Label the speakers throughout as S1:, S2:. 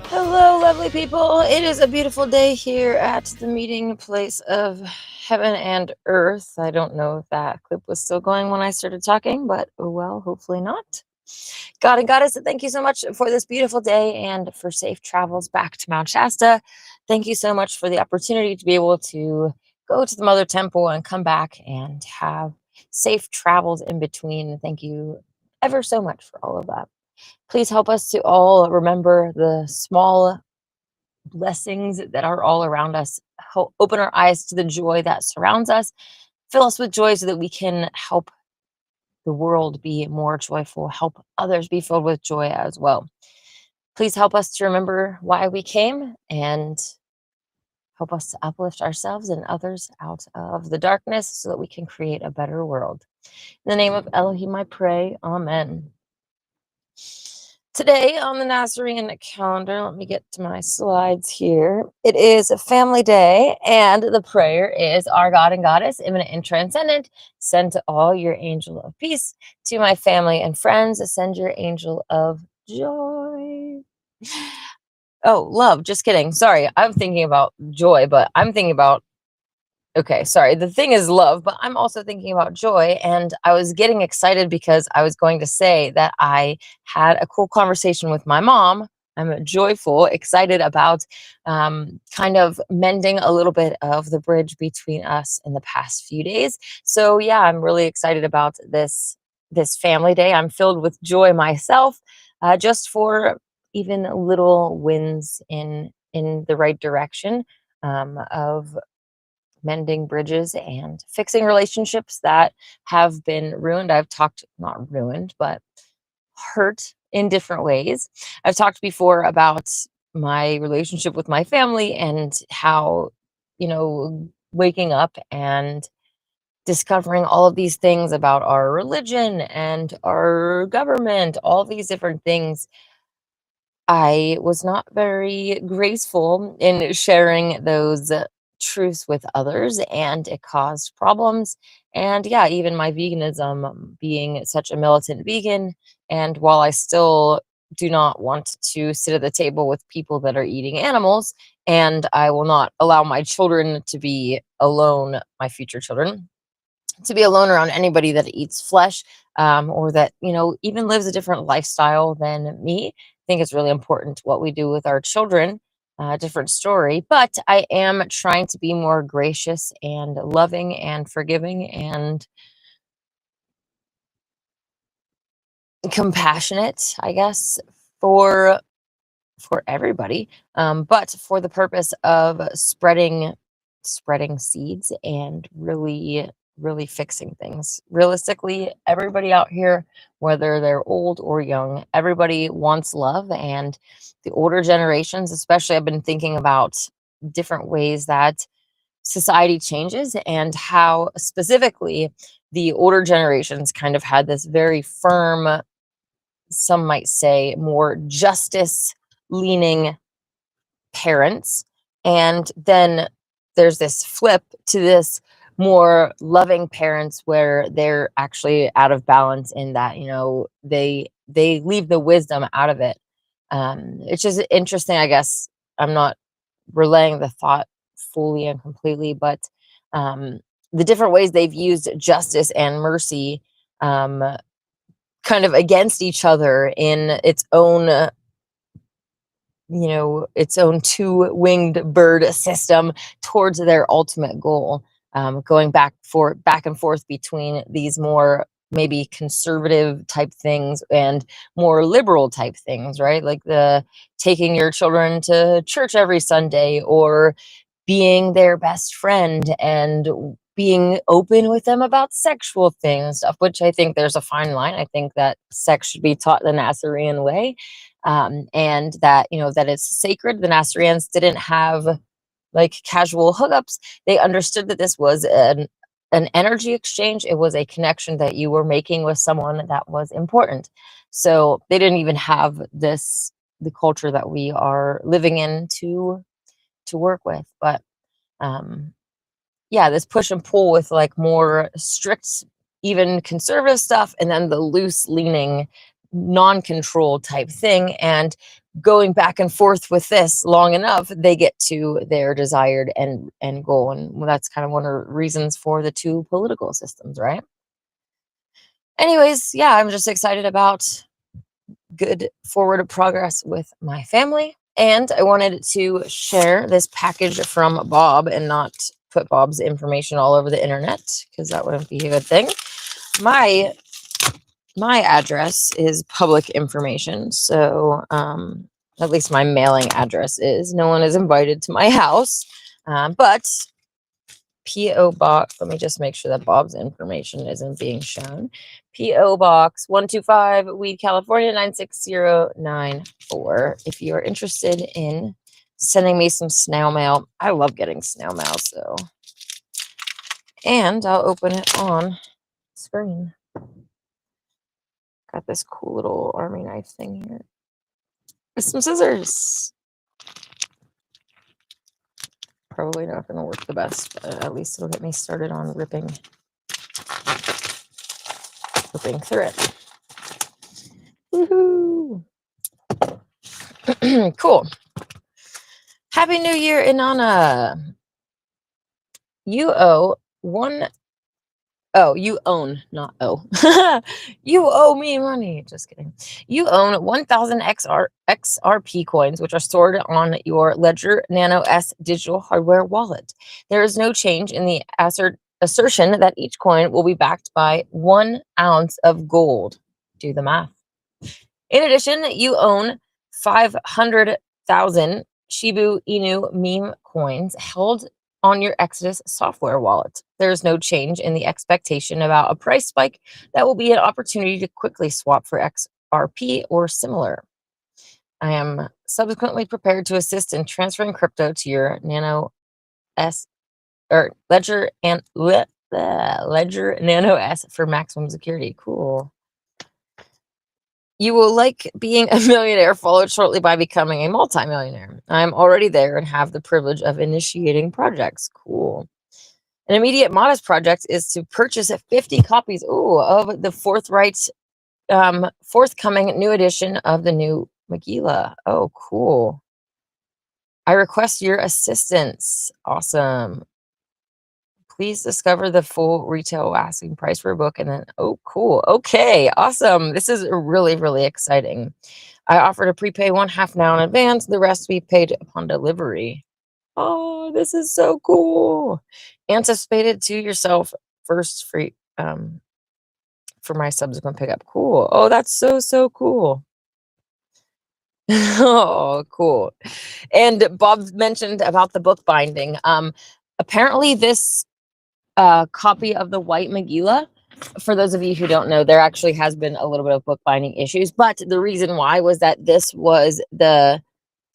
S1: Hello, lovely people. It is a beautiful day here at the meeting place of heaven and earth. I don't know if that clip was still going when I started talking, but oh well, hopefully not. God and Goddess, thank you so much for this beautiful day and for safe travels back to Mount Shasta. Thank you so much for the opportunity to be able to go to the Mother Temple and come back and have safe travels in between. Thank you ever so much for all of that. Please help us to all remember the small blessings that are all around us. Open our eyes to the joy that surrounds us. Fill us with joy so that we can help the world be more joyful, help others be filled with joy as well. Please help us to remember why we came and help us to uplift ourselves and others out of the darkness so that we can create a better world. In the name of Elohim, I pray. Amen. Today on the Nasarean calendar, let me get to my slides here. It is a family day, and the prayer is, Our God and Goddess, immanent and transcendent, send to all your angel of peace. To my family and friends, send your angel of joy. Oh, love, just kidding. Sorry, I'm thinking about joy, but I'm thinking about okay, sorry. The thing is love, but I'm also thinking about joy. And I was getting excited because I was going to say that I had a cool conversation with my mom. I'm joyful, excited about kind of mending a little bit of the bridge between us in the past few days. So yeah, I'm really excited about this family day. I'm filled with joy myself, just for even little wins in the right direction of mending bridges and fixing relationships that have been ruined. I've talked, not ruined, but hurt in different ways. I've talked before about my relationship with my family and how, waking up and discovering all of these things about our religion and our government, all these different things. I was not very graceful in sharing those truths with others, and it caused problems. And yeah, even my veganism, being such a militant vegan, and while I still do not want to sit at the table with people that are eating animals, and I will not allow my children to be alone, my future children, to be alone around anybody that eats flesh, or that even lives a different lifestyle than me. I think it's really important what we do with our children. Different story, but I am trying to be more gracious and loving and forgiving and compassionate, I guess, for for everybody, but for the purpose of spreading seeds and really fixing things. Realistically, everybody out here, whether they're old or young, everybody wants love. And the older generations, especially, I've been thinking about different ways that society changes and how specifically the older generations kind of had this very firm, some might say more justice leaning parents. And then there's this flip to this more loving parents where they're actually out of balance in that, they leave the wisdom out of it. It's just interesting, I guess. I'm not relaying the thought fully and completely, but um, the different ways they've used justice and mercy, um, kind of against each other in its own two-winged bird system towards their ultimate goal, going back and forth between these more maybe conservative type things and more liberal type things, right? Like the taking your children to church every Sunday, or being their best friend and being open with them about sexual things and stuff, which I think there's a fine line. I think that sex should be taught the Nasarean way, and that, that it's sacred. The Nasareans didn't have like casual hookups. They understood that this was an energy exchange. It was a connection that you were making with someone that was important. So they didn't even have the culture that we are living in to work with. But yeah, this push and pull with like more strict, even conservative stuff, and then the loose leaning, non-control type thing. And going back and forth with this long enough, they get to their desired end goal. And that's kind of one of the reasons for the two political systems, right? Anyways, yeah, I'm just excited about good forward progress with my family. And I wanted to share this package from Bob and not put Bob's information all over the internet, because that wouldn't be a good thing. My address is public information, so at least my mailing address is. No one is invited to my house, but P.O. Box, let me just make sure that Bob's information isn't being shown. P.O. Box 125, Weed, California 96094. If you are interested in sending me some snail mail, I love getting snail mail, so. And I'll open it on screen. Got this cool little army knife thing here. With some scissors. Probably not going to work the best, but at least it'll get me started on ripping through it. Woohoo! Cool. Happy New Year, Inanna. You own, not owe. You owe me money. Just kidding. You own 1,000 XRP coins, which are stored on your Ledger Nano S digital hardware wallet. There is no change in the assertion that each coin will be backed by 1 ounce of gold. Do the math. In addition, you own 500,000 Shibu Inu meme coins held on your Exodus software wallet. There is no change in the expectation about a price spike that will be an opportunity to quickly swap for XRP or similar. I am subsequently prepared to assist in transferring crypto to your Nano S or Ledger and Ledger Nano S for maximum security. Cool. You will like being a millionaire, followed shortly by becoming a multimillionaire. I'm already there and have the privilege of initiating projects. Cool. An immediate modest project is to purchase 50 copies of the forthcoming new edition of the new Megillah. Oh, cool. I request your assistance. Awesome. Please discover the full retail asking price for a book. And then, oh, cool. Okay, awesome. This is really, really exciting. I offer to prepay 1/2 now in advance. The rest to be paid upon delivery. Oh, this is so cool. Anticipated to yourself first free for my subsequent pickup. Cool. Oh, that's so, so cool. Oh, cool. And Bob mentioned about the book binding. Apparently this copy of the White Megillah, for those of you who don't know, there actually has been a little bit of bookbinding issues, but the reason why was that this was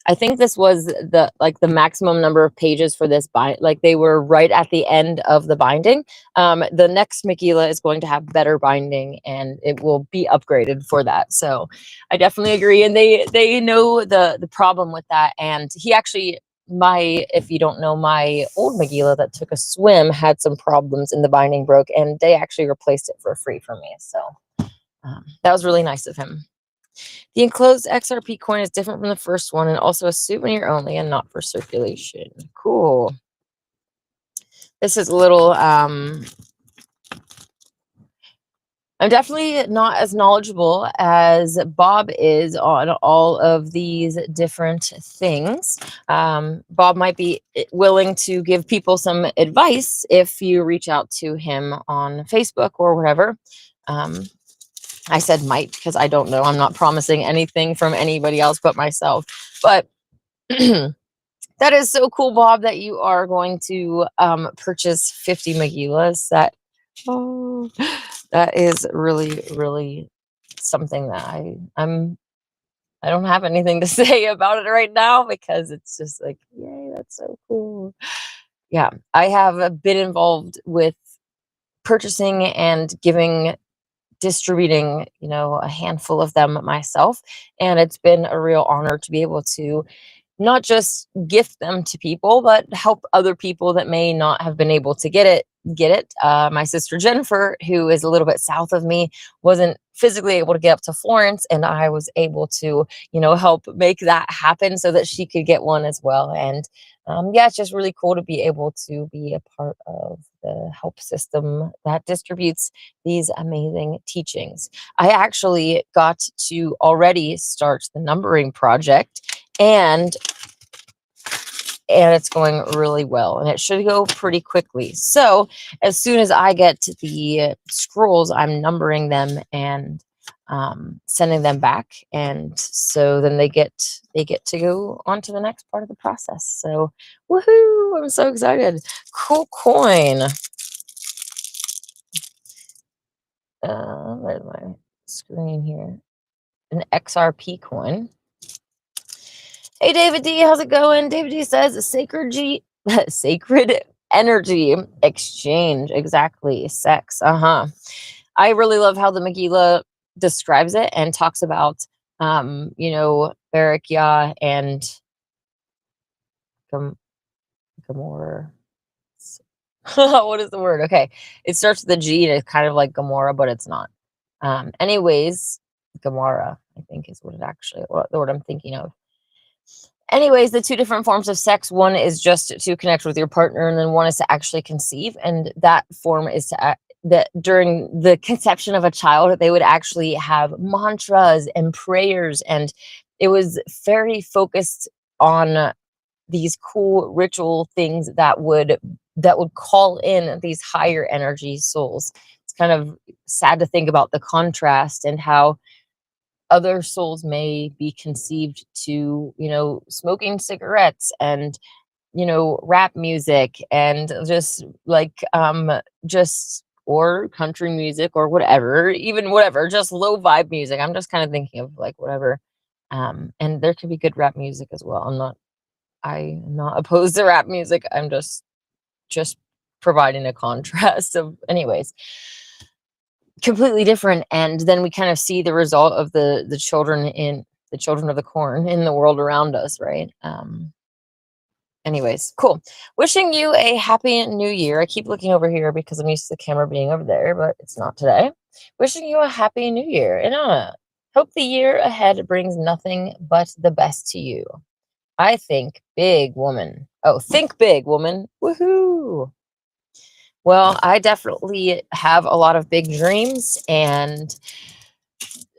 S1: I think this was the maximum number of pages for this bind. Like they were right at the end of the binding. The next Megillah is going to have better binding and it will be upgraded for that. So I definitely agree. And they know the problem with that. And he actually, if you don't know, my old Megillah that took a swim had some problems and the binding broke, and they actually replaced it for free for me. So that was really nice of him. The enclosed XRP coin is different from the first one and also a souvenir only and not for circulation. Cool. This is a little, I'm definitely not as knowledgeable as Bob is on all of these different things. Bob might be willing to give people some advice if you reach out to him on Facebook or whatever. I said might because I don't know. I'm not promising anything from anybody else but myself. But that is so cool, Bob, that you are going to purchase 50 Megillahs. That is really, really something that I don't have anything to say about it right now because it's just like, yay, that's so cool. Yeah, I have been involved with purchasing and distributing, a handful of them myself. And it's been a real honor to be able to not just gift them to people, but help other people that may not have been able to get it. My sister Jennifer, who is a little bit south of me, wasn't physically able to get up to Florence, and I was able to, help make that happen so that she could get one as well. And yeah, it's just really cool to be able to be a part of the help system that distributes these amazing teachings. I actually got to already start the numbering project, and it's going really well, and it should go pretty quickly. So as soon as I get to the scrolls, I'm numbering them and sending them back, and so then they get to go on to the next part of the process. So woohoo, I'm so excited. Cool coin. Where's my screen here? An XRP coin. Hey, David D, how's it going? David D says sacred energy exchange. Exactly. Sex. I really love how the Megillah describes it and talks about, Barak Yah and Gomorrah. What is the word? Okay. It starts with a G and it's kind of like Gomorrah, but it's not. Anyways, Gomorrah, I think is what the word I'm thinking of. Anyways, the two different forms of sex, one is just to connect with your partner, and then one is to actually conceive. And that form is that during the conception of a child, they would actually have mantras and prayers, and it was very focused on these cool ritual things that would call in these higher energy souls. It's kind of sad to think about the contrast and how other souls may be conceived to, smoking cigarettes and, rap music and just like, or country music or whatever, even whatever, just low vibe music. I'm just kind of thinking of like whatever. And there can be good rap music as well. I'm not opposed to rap music. I'm just providing a contrast of, anyways, completely different. And then we kind of see the result of the children of the corn in the world around us, right? Anyways, cool. Wishing you a happy new year. I keep looking over here because I'm used to the camera being over there, but it's not today. Wishing you a happy new year. And hope the year ahead brings nothing but the best to you. I think big, woman. Oh, think big, woman. Woohoo. Well, I definitely have a lot of big dreams, and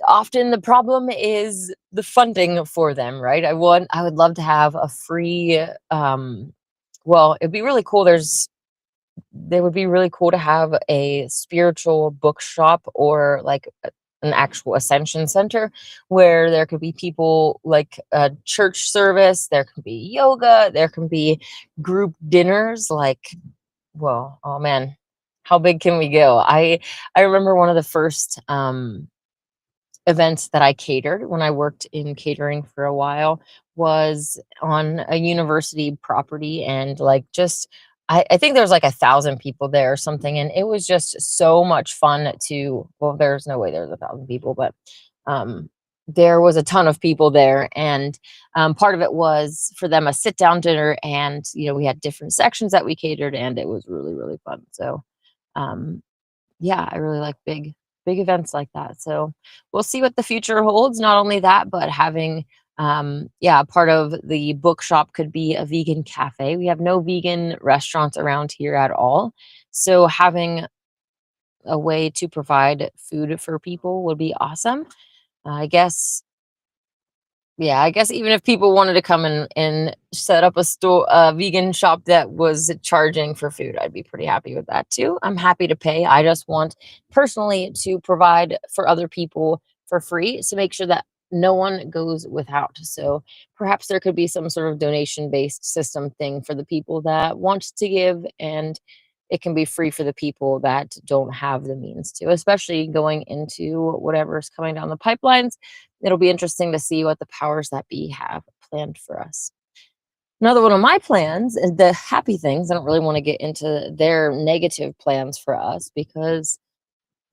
S1: often the problem is the funding for them, right? I would love to have a free well, it'd be really cool. They would be really cool to have a spiritual bookshop or like an actual ascension center where there could be people like a church service, there can be yoga, there can be group dinners, like, well, oh man, how big can we go? I remember one of the first events that I catered when I worked in catering for a while was on a university property, and like just I think there was like 1,000 people there or something, and it was just so much fun to, well, there's no way there's 1,000 people, but there was a ton of people there, and part of it was for them a sit down dinner, and we had different sections that we catered, and it was really, really fun. So um yeah, I really like big events like that. So we'll see what the future holds. Not only that, but having yeah, part of the bookshop could be a vegan cafe. We have no vegan restaurants around here at all. So having a way to provide food for people would be awesome. I guess, yeah, I guess even if people wanted to come and set up a vegan shop that was charging for food, I'd be pretty happy with that too. I'm happy to pay. I just want personally to provide for other people for free to make sure that no one goes without. So perhaps there could be some sort of donation based system thing for the people that want to give, and it can be free for the people that don't have the means to, especially going into whatever's coming down the pipelines. It'll be interesting to see what the powers that be have planned for us. Another one of my plans is the happy things. I don't really want to get into their negative plans for us because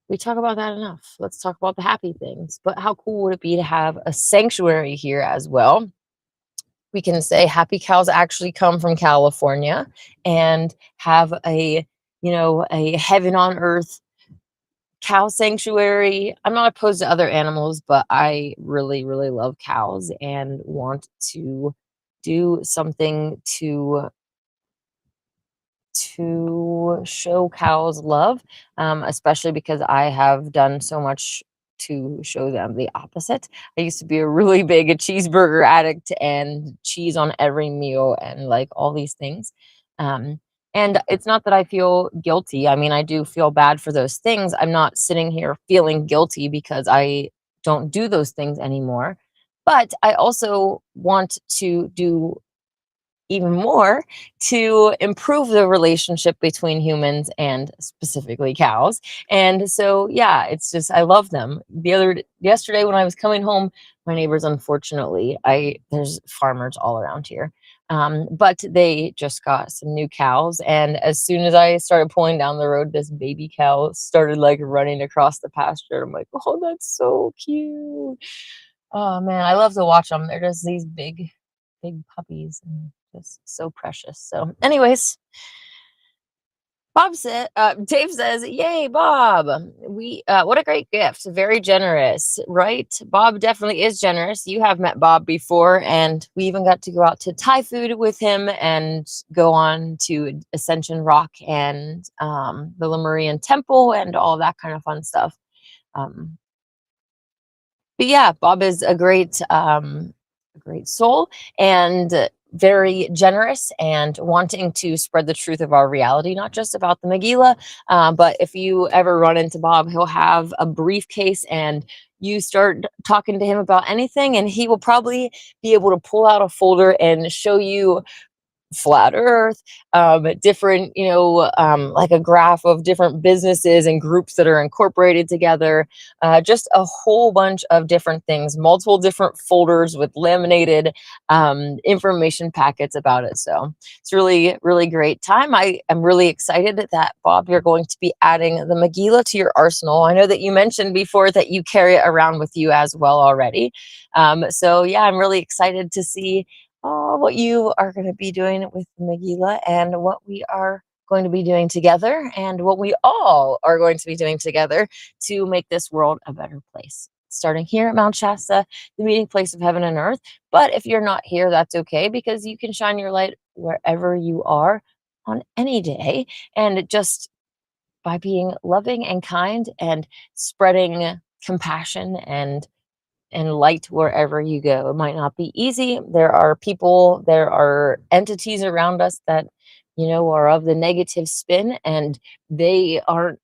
S1: we talk about that enough. Let's talk about the happy things. But how cool would it be to have a sanctuary here as well? We can say happy cows actually come from California and have a, a heaven on earth cow sanctuary. I'm not opposed to other animals, but I really, really love cows and want to do something to show cows love, especially because I have done so much to show them the opposite. I used to be a really big cheeseburger addict and cheese on every meal and like all these things. Um, and it's not that I feel guilty. I mean, I do feel bad for those things. I'm not sitting here feeling guilty because I don't do those things anymore. But I also want to do even more to improve the relationship between humans and specifically cows. And so, yeah, it's just I love them. Yesterday when I was coming home, my neighbors, unfortunately, I there's farmers all around here. But they just got some new cows, and as soon as I started pulling down the road, this baby cow started like running across the pasture. I'm like, oh, that's so cute. Oh man, I love to watch them. They're just these big puppies and just so precious. So, anyways, Dave says, "Yay, Bob! What a great gift. Very generous, right? Bob definitely is generous. You have met Bob before, and we even got to go out to Thai food with him and go on to Ascension Rock and the Lemurian Temple and all that kind of fun stuff. Um, but yeah, Bob is a great soul and very generous and wanting to spread the truth of our reality, not just about the Megillah. But if you ever run into Bob, he'll have a briefcase and you start talking to him about anything, and he will probably be able to pull out a folder and show you flat earth, different, like a graph of different businesses and groups that are incorporated together, just a whole bunch of different things, multiple different folders with laminated information packets about it. So it's really, really great time. I am really excited that, Bob, you're going to be adding the Megillah to your arsenal. I know that you mentioned before that you carry it around with you as well already. So yeah, I'm really excited to see what you are going to be doing with Megillah and what we are going to be doing together and what we all are going to be doing together to make this world a better place. Starting here at Mount Shasta, the meeting place of heaven and earth. But if you're not here, that's okay because you can shine your light wherever you are on any day. And just by being loving and kind and spreading compassion and light wherever you go. It might not be easy. There are people, there are entities around us that, are of the negative spin, and they aren't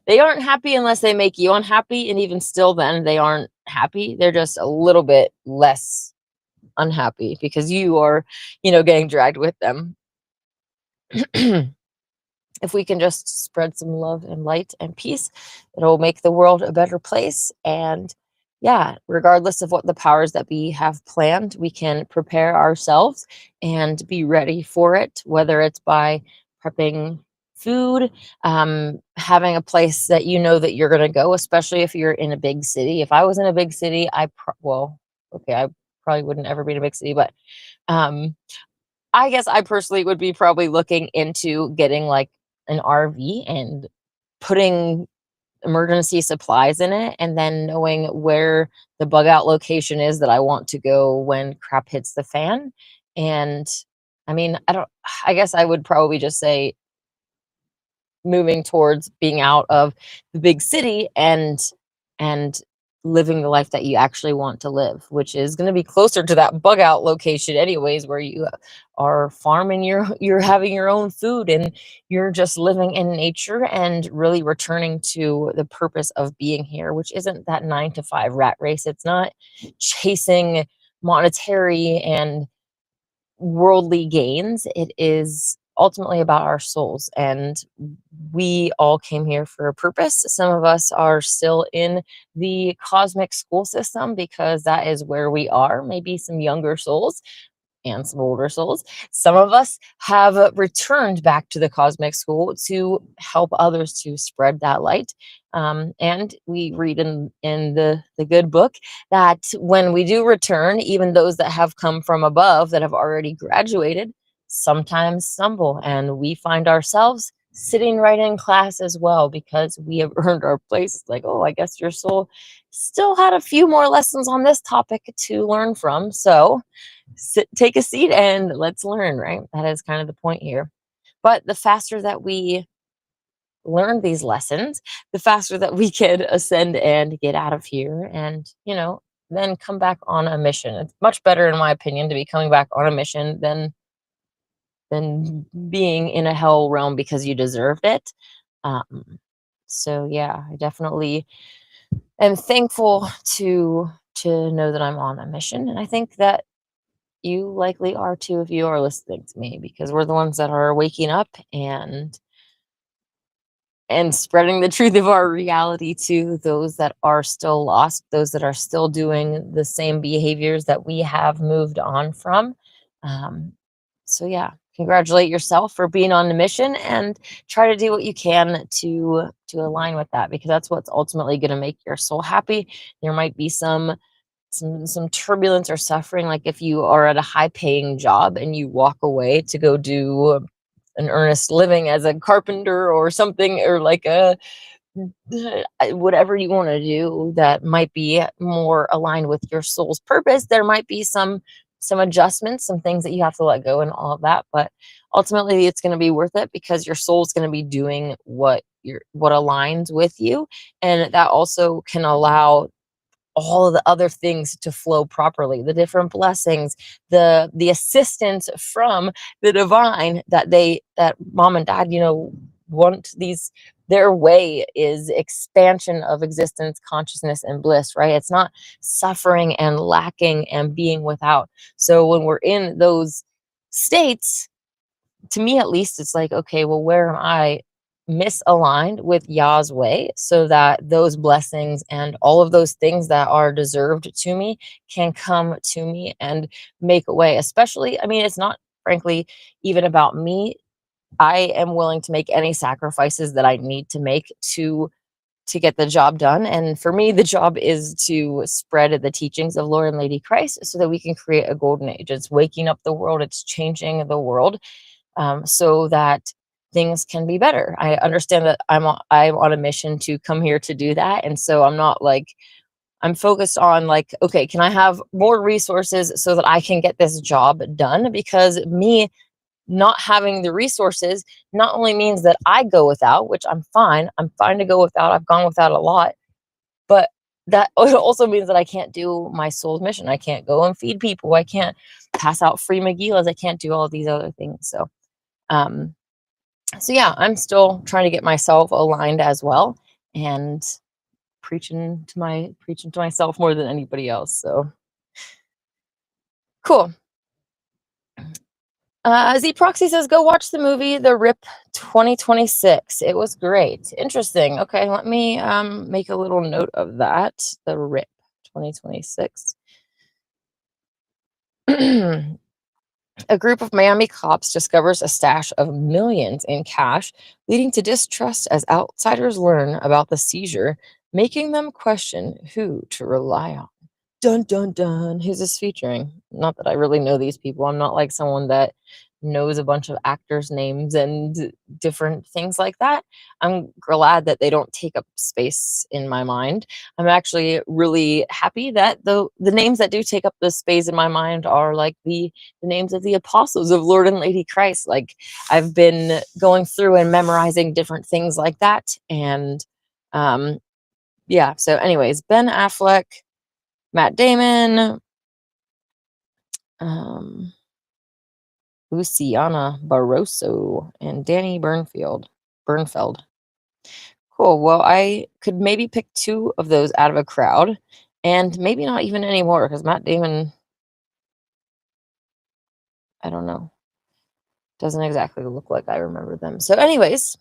S1: happy unless they make you unhappy, and even still then they aren't happy. They're just a little bit less unhappy because you are, getting dragged with them. If we can just spread some love and light and peace, it'll make the world a better place. And yeah, regardless of what the powers that be have planned, we can prepare ourselves and be ready for it, whether it's by prepping food, having a place that you know that you're going to go, especially if you're in a big city. If I was in a big city, okay, I probably wouldn't ever be in a big city, but um, I guess I personally would be probably looking into getting like an RV and putting emergency supplies in it and then knowing where the bug out location is that I want to go when crap hits the fan. And I mean, I guess I would probably just say moving towards being out of the big city and living the life that you actually want to live, which is going to be closer to that bug out location anyways, where you are farming you're having your own food and you're just living in nature and really returning to the purpose of being here, which isn't that 9 to 5 rat race. It's not chasing monetary and worldly gains. It is ultimately about our souls. And we all came here for a purpose. Some of us are still in the cosmic school system because that is where we are, maybe some younger souls. and some older souls. Some of us have returned back to the cosmic school to help others to spread that light. And we read in the good book that when we do return, even those that have come from above that have already graduated sometimes stumble, and we find ourselves sitting right in class as well because we have earned our place. It's like, oh, I guess your soul still had a few more lessons on this topic to learn from. So take a seat and let's learn, right? That is kind of the point here. But the faster that we learn these lessons, the faster that we can ascend and get out of here and, then come back on a mission. It's much better, in my opinion, to be coming back on a mission than being in a hell realm because you deserved it. So yeah, I definitely am thankful to know that I'm on a mission, and I think that you likely are too if you are listening to me, because we're the ones that are waking up and spreading the truth of our reality to those that are still lost, those that are still doing the same behaviors that we have moved on from. So yeah, congratulate yourself for being on the mission and try to do what you can to align with that, because that's what's ultimately going to make your soul happy. There might be some turbulence or suffering, like if you are at a high paying job and you walk away to go do an earnest living as a carpenter or something, or like a whatever you want to do that might be more aligned with your soul's purpose, there might be some adjustments, some things that you have to let go and all of that, but ultimately it's going to be worth it because your soul's going to be doing what aligns with you, and that also can allow all of the other things to flow properly, the different blessings, the assistance from the divine that mom and dad, want these. Their way is expansion of existence, consciousness, and bliss, right? It's not suffering and lacking and being without. So when we're in those states, to me at least, it's like, okay, well, where am I misaligned with Yah's way so that those blessings and all of those things that are deserved to me can come to me and make a way? Especially, I mean, it's not, frankly, even about me. I am willing to make any sacrifices that I need to make to get the job done. And for me, the job is to spread the teachings of Lord and Lady Christ so that we can create a golden age. It's waking up the world, it's changing the world, so that things can be better. I understand that I'm on a mission to come here to do that, and so I'm not like, I'm focused on like, okay, can I have more resources so that I can get this job done? Because me not having the resources not only means that I go without, which I'm fine. I'm fine to go without. I've gone without a lot, but that it also means that I can't do my soul's mission. I can't go and feed people. I can't pass out free Megillahs. I can't do all these other things. Um, so yeah, I'm still trying to get myself aligned as well, and preaching to myself more than anybody else. So cool. Z Proxy says, go watch the movie The Rip 2026. It was great. Interesting. Okay, let me make a little note of that. The Rip 2026. A group of Miami cops discovers a stash of millions in cash, leading to distrust as outsiders learn about the seizure, making them question who to rely on. Dun dun dun. Who's this featuring? Not that I really know these people. I'm not like someone that knows a bunch of actors' names and different things like that. I'm glad that they don't take up space in my mind. I'm actually really happy that the names that do take up the space in my mind are like the names of the apostles of Lord and Lady Christ. Like, I've been going through and memorizing different things like that. And yeah, so anyways, Ben Affleck, Matt Damon, Luciana Barroso, and Danny Bernfeld. Cool. Well, I could maybe pick two of those out of a crowd, and maybe not even anymore, because Matt Damon, I don't know, doesn't exactly look like I remember them. So anyways,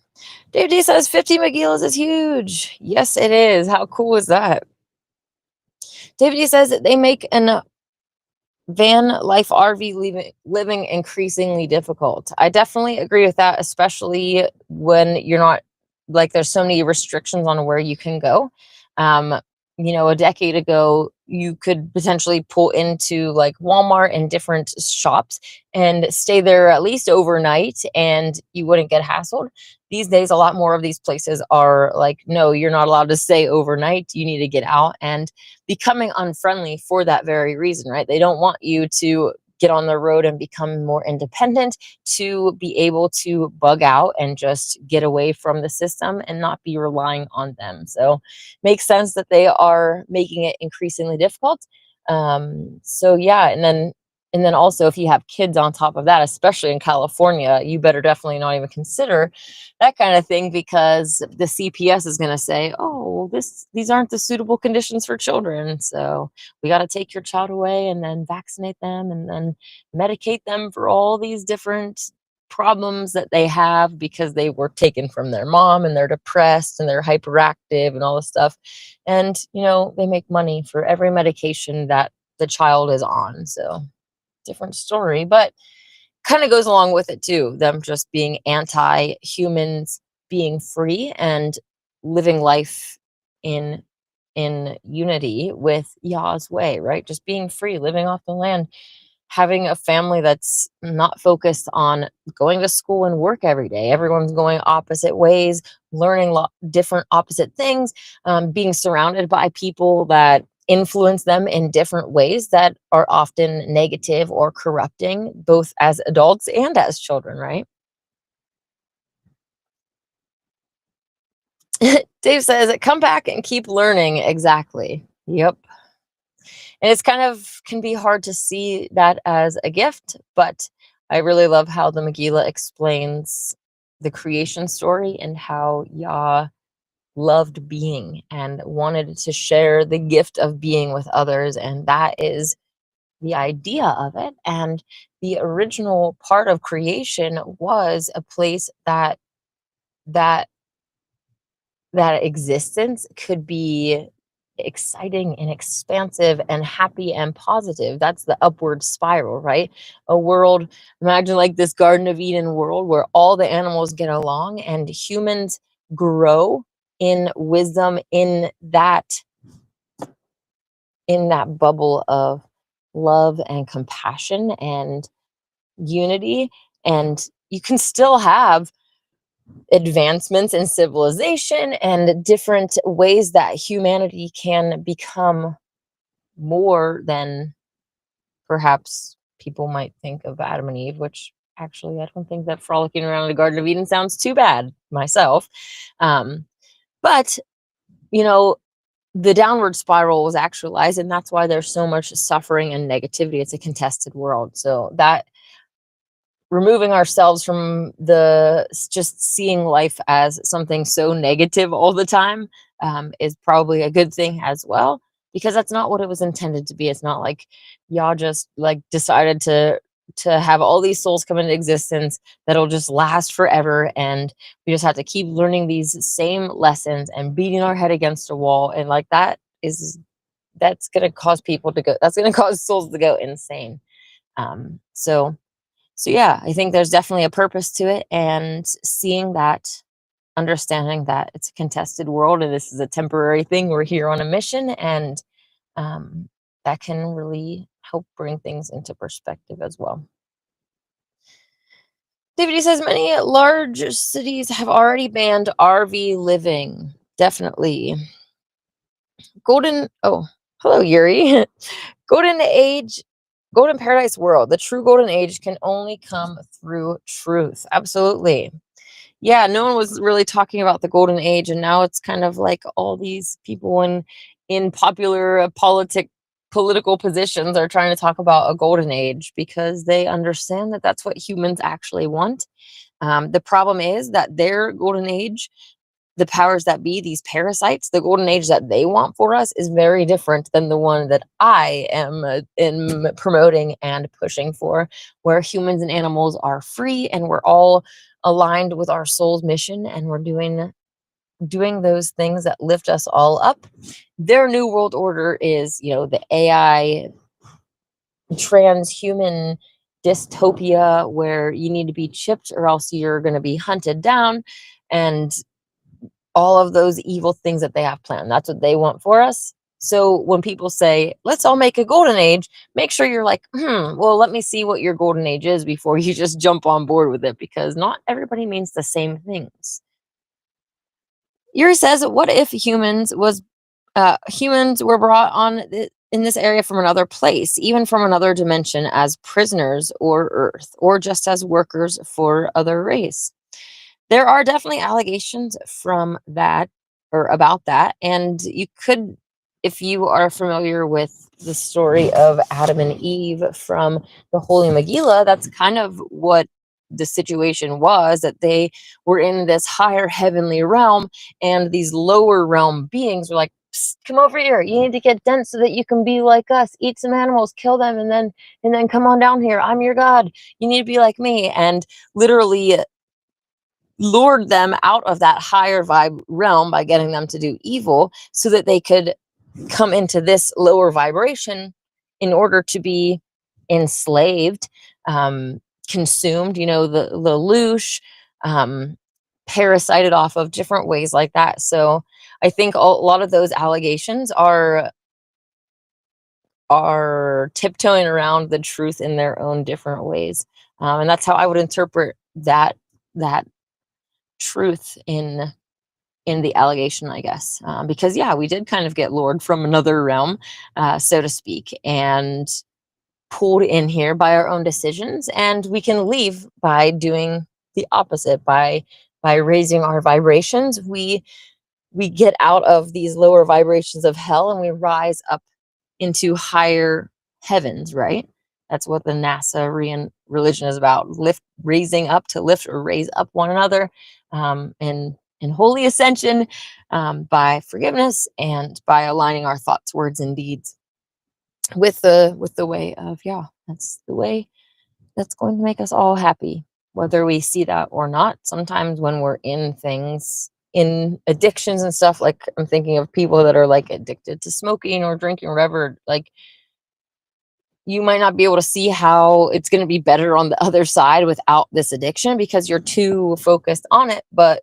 S1: Dave D says 50 Megillahs is huge. Yes, it is. How cool is that? Dave D says that they make an Van life RV living increasingly difficult. I definitely agree with that, especially when you're not like there's so many restrictions on where you can go. Um, a decade ago, you could potentially pull into like Walmart and different shops and stay there at least overnight and you wouldn't get hassled. These days, a lot more of these places are like, no, you're not allowed to stay overnight. You need to get out, and becoming unfriendly for that very reason, right? They don't want you to get on the road and become more independent, to be able to bug out and just get away from the system and not be relying on them. So makes sense that they are making it increasingly difficult. So yeah, and then also if you have kids on top of that, especially in California, you better definitely not even consider that kind of thing, because the CPS is going to say, "Oh, well, these aren't the suitable conditions for children. So we got to take your child away and then vaccinate them and then medicate them for all these different problems that they have because they were taken from their mom and they're depressed and they're hyperactive and all this stuff." And, they make money for every medication that the child is on. So different story, but kind of goes along with it too. Them just being anti humans being free and living life in unity with Yah's way, right? Just being free, living off the land, having a family that's not focused on going to school and work every day. Everyone's going opposite ways, learning different opposite things, being surrounded by people that influence them in different ways that are often negative or corrupting, both as adults and as children, right? Dave says, come back and keep learning. Exactly. Yep. And it's kind of can be hard to see that as a gift, but I really love how the Megillah explains the creation story and how Yah loved being and wanted to share the gift of being with others. And that is the idea of it. And the original part of creation was a place that that existence could be exciting and expansive and happy and positive. That's the upward spiral, right? A world, imagine like this Garden of Eden world where all the animals get along and humans grow in wisdom in that bubble of love and compassion and unity. And you can still have advancements in civilization and different ways that humanity can become more than perhaps people might think of Adam and Eve, which actually I don't think that frolicking around the Garden of Eden sounds too bad myself. But, you know, the downward spiral was actualized, and that's why there's so much suffering and negativity. It's a contested world. So that removing ourselves from just seeing life as something so negative all the time is probably a good thing as well, because that's not what it was intended to be. It's not like y'all just like decided to have all these souls come into existence that'll just last forever, and we just have to keep learning these same lessons and beating our head against a wall, and like that's going to cause people to go, that's going to cause souls to go insane. So yeah, I think there's definitely a purpose to it, and seeing that, understanding that it's a contested world and this is a temporary thing. We're here on a mission, and um, that can really help bring things into perspective as well. David says many large cities have already banned RV living. Definitely. Hello, Yuri. Golden age, golden paradise world. The true golden age can only come through truth. Absolutely. Yeah, no one was really talking about the golden age, and now it's kind of like all these people in popular political positions are trying to talk about a golden age because they understand that that's what humans actually want. The problem is that their golden age, the powers that be, these parasites, the golden age that they want for us is very different than the one that I am promoting and pushing for, where humans and animals are free and we're all aligned with our soul's mission, and we're doing those things that lift us all up. Their new world order is, the AI transhuman dystopia where you need to be chipped or else you're going to be hunted down, and all of those evil things that they have planned. That's what they want for us. So when people say, let's all make a golden age, make sure you're like, well, let me see what your golden age is before you just jump on board with it, because not everybody means the same things. Yuri says, what if humans were brought in this area from another place, even from another dimension, as prisoners or Earth, or just as workers for other race? There are definitely allegations from that, or about that, and you could, if you are familiar with the story of Adam and Eve from the Holy Megillah, that's kind of what the situation was, that they were in this higher heavenly realm, and these lower realm beings were like, "Psst, come over here, you need to get dense so that you can be like us, eat some animals, kill them, and then come on down here, I'm your god, you need to be like me," and literally lured them out of that higher vibe realm by getting them to do evil so that they could come into this lower vibration in order to be enslaved, consumed, the loosh, um, parasited off of different ways like that. So I think a lot of those allegations are tiptoeing around the truth in their own different ways, and that's how I would interpret that truth in the allegation, I guess, because yeah, we did kind of get lured from another realm, so to speak, and pulled in here by our own decisions, and we can leave by doing the opposite, by raising our vibrations. We get out of these lower vibrations of hell and we rise up into higher heavens, right? That's what the Nasarean religion is about: raising up, to lift or raise up one another, in holy ascension, by forgiveness and by aligning our thoughts, words, and deeds with the way of Yah. That's the way that's going to make us all happy, whether we see that or not. Sometimes when we're in things, in addictions and stuff, like I'm thinking of people that are like addicted to smoking or drinking or whatever, like you might not be able to see how it's going to be better on the other side without this addiction because you're too focused on it. But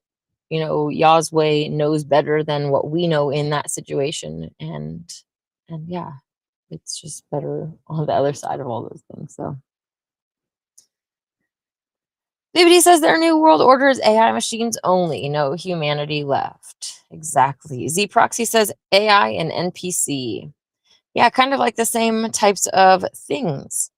S1: Yah's way knows better than what we know in that situation, and yeah, it's just better on the other side of all those things. So BBD says their new world order is AI machines only, no humanity left. Exactly. Z Proxy says AI and NPC. Yeah, kind of like the same types of things.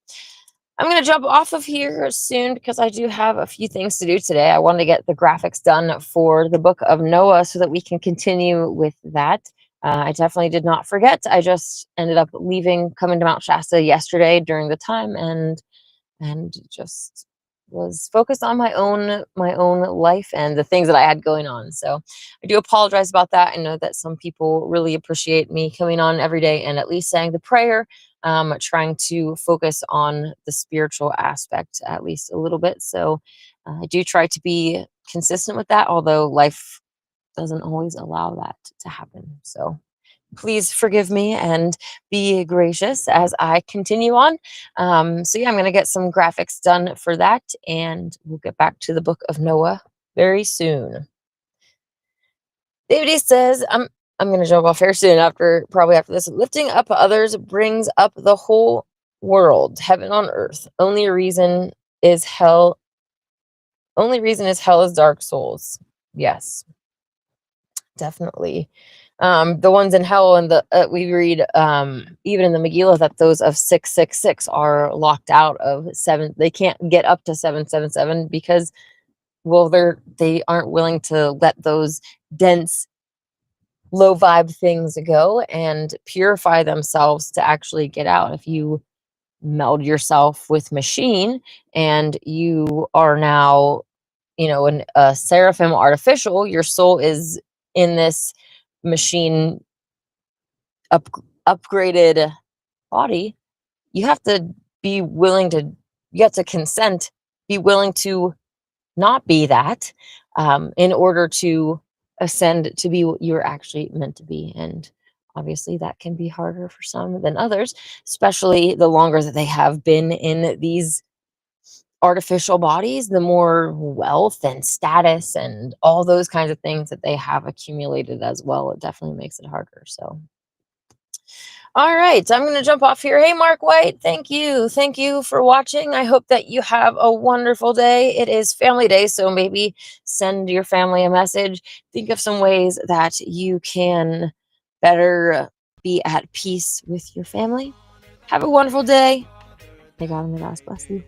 S1: I'm going to jump off of here soon because I do have a few things to do today. I wanted to get the graphics done for the book of Noah so that we can continue with that. I definitely did not forget. I just ended up coming to Mount Shasta yesterday during the time, and just was focused on my own life and the things that I had going on. So I do apologize about that. I know that some people really appreciate me coming on every day and at least saying the prayer, trying to focus on the spiritual aspect at least a little bit. So I do try to be consistent with that, although life doesn't always allow that to happen. So please forgive me and be gracious as I continue on. So yeah, I'm going to get some graphics done for that, and we'll get back to the book of Noah very soon. David says, I'm going to jump off here soon probably after this. Lifting up others brings up the whole world, heaven on earth. Only reason is hell is dark souls. Yes, definitely. The ones in hell, and we read even in the Megillah that those of 666 are locked out of 7. They can't get up to 777 because, well, they aren't willing to let those dense, low vibe things go and purify themselves to actually get out. If you meld yourself with machine and you are now, a seraphim artificial, your soul is in this machine upgraded body. You have to be willing to, you have to consent, be willing to not be that, in order to ascend to be what you're actually meant to be. And Obviously, that can be harder for some than others, especially the longer that they have been in these artificial bodies, the more wealth and status and all those kinds of things that they have accumulated as well. It definitely makes it harder. So, all right, I'm going to jump off here. Hey, Mark White, thank you. Thank you for watching. I hope that you have a wonderful day. It is family day, so maybe send your family a message. Think of some ways that you can better be at peace with your family. Have a wonderful day. May God and the gods bless you.